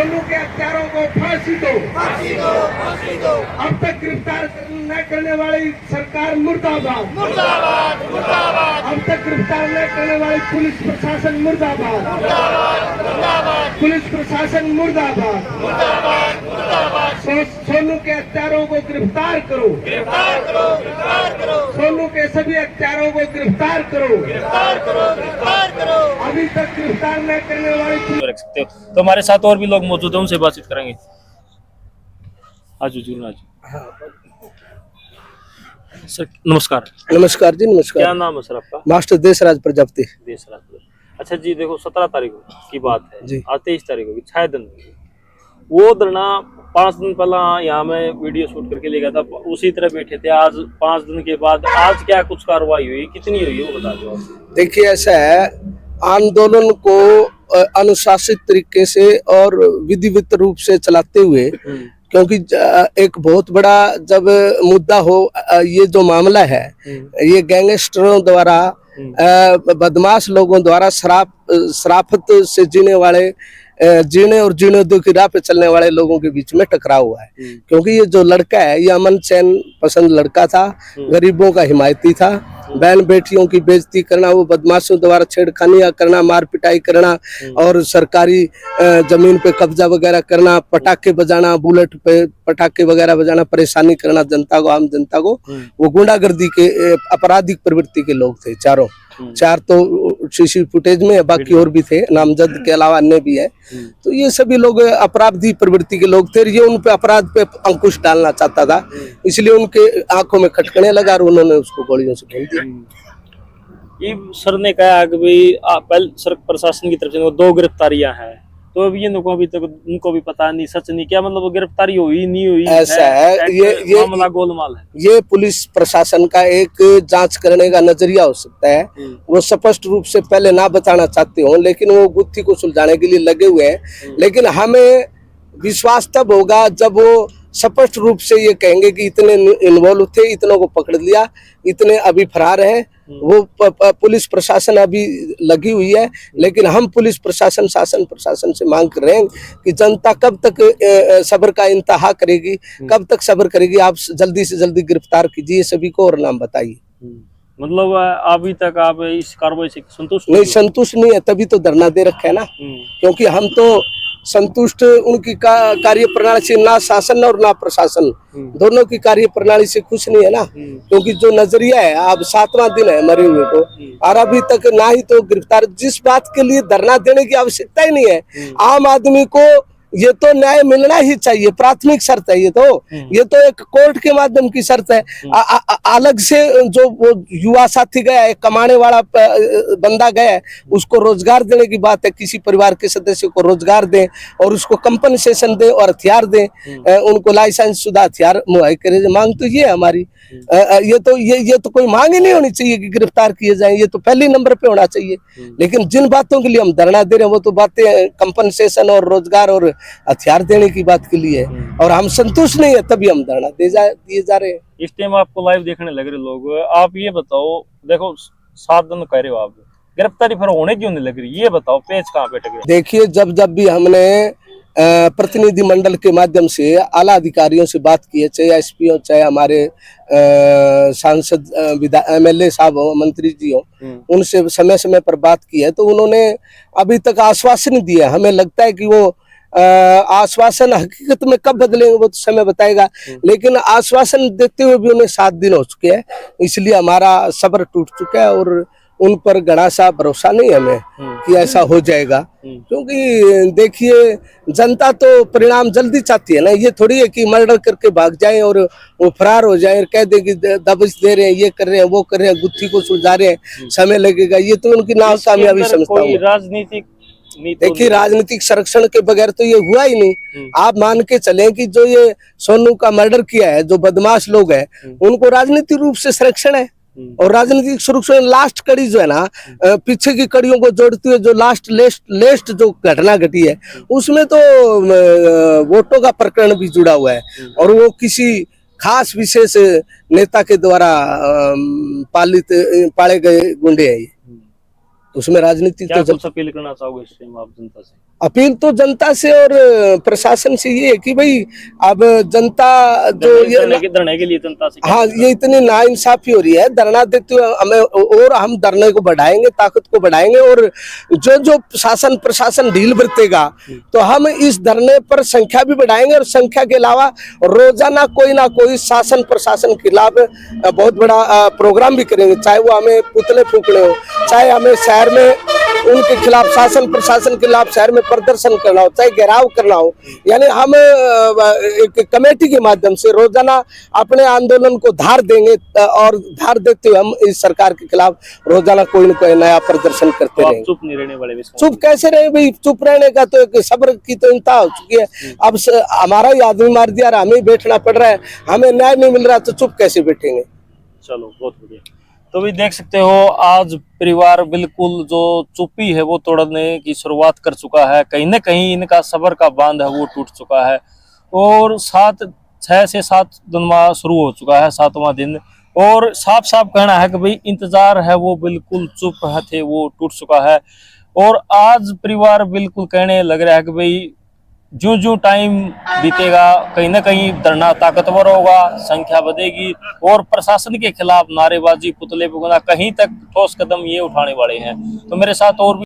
सोनू के हत्यारों को फांसी दो, फांसी दो, फांसी दो। अब तक गिरफ्तार न करने वाली सरकार मुर्दाबाद, मुर्दाबाद, मुर्दाबाद, अब तक गिरफ्तार न करने वाली पुलिस प्रशासन मुर्दाबाद, मुर्दाबाद, मुर्दाबाद, पुलिस प्रशासन मुर्दाबाद। मुर्दाबाद, मुर्दाबाद। सोनू के हत्यारों को गिरफ्तार करो, गिरफ्तार करो, गिरफ्तार करो, सोनू के सभी हत्यारों को गिरफ्तार करो, गिरफ्तार करो, गिरफ्तार करो। अभी तक गिरफ्तार न करने वाली। रख सकते हो तो हमारे साथ और भी लोग मौजूद हैं, उनसे बातचीत करेंगे। आज जरूर आज सर, नमस्कार। नमस्कार जी, नमस्कार। क्या नाम है सर आपका? मास्टर देशराज प्रजापति। देशराज। अच्छा जी, देखो 17 तारीख की बात है जी। आज 23 तारीख होगी, 6 दिन वो धरना 5 दिन पहला यहाँ में वीडियो शूट करके ले गया था, उसी तरह बैठे थे। आज 5 दिन के बाद आज क्या कुछ कार्रवाई हुई, कितनी हुई है वो बता दो आप। देखिए, ऐसा है, आंदोलन को अनुशासित तरीके से और विधिवत रूप से चलाते हुए, क्योंकि एक बहुत बड़ा जब मुद्दा हो, ये जो मामला है ये गैंगस्टरों द्वारा, बदमाश लोगों द्वारा शराफत से जीने और जीने दो की राह पे चलने वाले लोगों के बीच में टकराव हुआ है। क्योंकि ये जो लड़का है ये अमन चैन पसंद लड़का था, गरीबों का हिमायती था। बहन बेटियों की बेइज्जती करना, वो बदमाशों द्वारा छेड़खानियां करना, मार पिटाई करना और सरकारी जमीन पे कब्जा वगैरह करना, पटाखे बजाना, बुलेट पे पटाखे वगैरह बजाना, परेशानी करना जनता को, आम जनता को। वो गुंडागर्दी के आपराधिक प्रवृत्ति के लोग थे। चार तो सीसी फुटेज में है, बाकी और भी थे, नामजद के अलावा अन्य भी है। तो ये सभी लोग अपराधी प्रवृत्ति के लोग थे। ये उन पे अपराध पे अंकुश डालना चाहता था, इसलिए उनके आंखों में खटकने लगा और उन्होंने उसको गोलियों से भून दिया। ये सर ने कहा कि भाई पहले सर प्रशासन की तरफ से 2 गिरफ्तारियां हैं, तो अभी अभी तक उनको भी पता नहीं सच नहीं क्या, मतलब गिरफ्तारी हुई नहीं हुई। ऐसा है, ये मामला गोलमाल है। ये पुलिस प्रशासन का एक जांच करने का नजरिया हो सकता है। वो स्पष्ट रूप से पहले ना बताना चाहते हो, लेकिन वो गुत्थी को सुलझाने के लिए लगे हुए हैं। लेकिन हमें विश्वास तब होगा जब वो स्पष्ट रूप से ये कहेंगे कि इतने इन्वॉल्व थे, इतनों को पकड़ लिया, इतने अभी फरार हैं। वो पुलिस प्रशासन अभी लगी हुई है, लेकिन हम पुलिस प्रशासन, शासन प्रशासन से मांग कर रहे हैं कि जनता कब तक सब्र का इंतहा करेगी, कब तक सब्र करेगी। आप जल्दी से जल्दी गिरफ्तार कीजिए सभी को और नाम बताइए। मतलब अभी तक आप इस कार्रवाई से संतुष्ट नहीं? संतुष्ट नहीं है, तभी तो धरना दे रखा है ना। क्योंकि हम तो संतुष्ट उनकी कार्य प्रणाली से, ना शासन और ना प्रशासन दोनों की कार्य प्रणाली से खुश नहीं है ना। क्योंकि जो नजरिया है, अब 7वां दिन है मरे हुए को, और अभी तक ना ही तो गिरफ्तार, जिस बात के लिए धरना देने की आवश्यकता ही नहीं है। आम आदमी को ये तो न्याय मिलना ही चाहिए, प्राथमिक शर्त है। ये तो एक कोर्ट के माध्यम की शर्त है। अलग से जो वो युवा साथी गया है, कमाने वाला बंदा गया है, उसको रोजगार देने की बात है। किसी परिवार के सदस्य को रोजगार दें और उसको कंपनसेशन दें और हथियार दें, उनको लाइसेंस शुदा हथियार मुहैया करें। मांग तो ये है हमारी। ये तो कोई मांग ही नहीं होनी चाहिए कि गिरफ्तार किए जाएं, ये तो पहले नंबर पे होना चाहिए। लेकिन जिन बातों के लिए हम धरना दे रहे हैं वो तो बातें कंपनसेशन और रोजगार और हथियार देने की बात के लिए है, और हम संतुष्ट नहीं है, तभी हम धरना दिए जा रहे हैं। इस टाइम आपको लाइव देखने लग रहे लोग, आप ये बताओ, देखो 7 दिन कह रहे हो आप, गिरफ्तारी फिर होने क्यों नहीं लग रही, ये बताओ, पेच कहाँ पे अटक गए? देखिए, जब भी हमने प्रतिनिधि मंडल के माध्यम से आला अधिकारियों से बात की है, चाहे एसपी हो, चाहे हमारे सांसद, MLA साहब हो, मंत्री जी हो, उनसे समय समय पर बात की है, तो उन्होंने अभी तक आश्वासन दिया। हमें लगता है कि वो आश्वासन हकीकत में कब बदलेंगे वो तो समय बताएगा, लेकिन आश्वासन देते हुए भी उन्हें 7 दिन हो चुके हैं। इसलिए हमारा सब्र टूट चुका है और उन पर घना सा भरोसा नहीं हमें कि ऐसा हो जाएगा। क्योंकि देखिए, जनता तो परिणाम जल्दी चाहती है ना। ये थोड़ी है कि मर्डर करके भाग जाए और वो फरार हो जाए और कह दे कि दबिश दे रहे हैं, ये कर रहे हैं, वो कर रहे हैं, गुत्थी को सुलझा रहे हैं, समय लगेगा। ये तो उनकी नाकामयाबी समझता हूँ। राजनीतिक देखिए, राजनीतिक संरक्षण के बगैर तो ये हुआ ही नहीं। आप मान के चलें कि जो ये सोनू का मर्डर किया है, जो बदमाश लोग हैं, उनको राजनीतिक रूप से संरक्षण है। और राजनीतिक सुरक्षा लास्ट कड़ी जो है ना, पीछे की कड़ियों को जोड़ती हुए जो लेस्ट जो घटना घटी है, उसमें तो वोटों का प्रकरण भी जुड़ा हुआ है, और वो किसी खास विशेष नेता के द्वारा पाले गए गुंडे हैं। उसमें राजनीति क्या तो कुछ अपील करना चाहोगे इस टाइम आप जनता से? अपील तो जनता से और प्रशासन से ये है कि भाई अब जनता जो ये धरने के लिए जनता से हाँ ये इतनी नाइंसाफी हो रही है, धरना देते हुए हमें, और हम धरने को बढ़ाएंगे, ताकत को बढ़ाएंगे, और जो जो शासन प्रशासन ढील बरतेगा तो हम इस धरने पर संख्या भी बढ़ाएंगे, और संख्या के अलावा रोजाना कोई ना कोई शासन प्रशासन के खिलाफ बहुत बड़ा प्रोग्राम भी करेंगे, चाहे वो हमें पुतले फूकने हो, चाहे हमें शहर में उनके खिलाफ शासन प्रशासन के खिलाफ शहर में प्रदर्शन करना हो, चाहे घेराव करना हो। यानी हम एक कमेटी के माध्यम से रोजाना अपने आंदोलन को धार देंगे, और धार देते हुए हम इस सरकार के खिलाफ रोजाना कोई न कोई नया प्रदर्शन करते तो आप रहेंगे। चुप नहीं रहने वाले? चुप कैसे रहे भाई? चुप रहने का तो एक सब्र की तो इंतहा हो चुकी है। अब हमारा ही आदमी मार दिया, हमें ही बैठना पड़ रहा है, हमें न्याय नहीं मिल रहा, तो चुप कैसे बैठेंगे? चलो बहुत बढ़िया। तो भी देख सकते हो आज परिवार बिल्कुल जो चुप्पी है वो तोड़ने की शुरुआत कर चुका है। कहीं न कहीं इनका सब्र का बांध है वो टूट चुका है, और 6 से 7 दिन शुरू हो चुका है, 7वां दिन, और साफ साफ कहना है कि भाई इंतजार है वो बिल्कुल चुप थे वो टूट चुका है। और आज परिवार बिल्कुल कहने लग रहा है कि भाई जो जो टाइम बीतेगा कहीं ना कहीं धरना ताकतवर होगा, संख्या बढ़ेगी, और प्रशासन के खिलाफ नारेबाजी, पुतले फूंकना, कहीं तक ठोस कदम ये उठाने वाले हैं। तो मेरे साथ और भी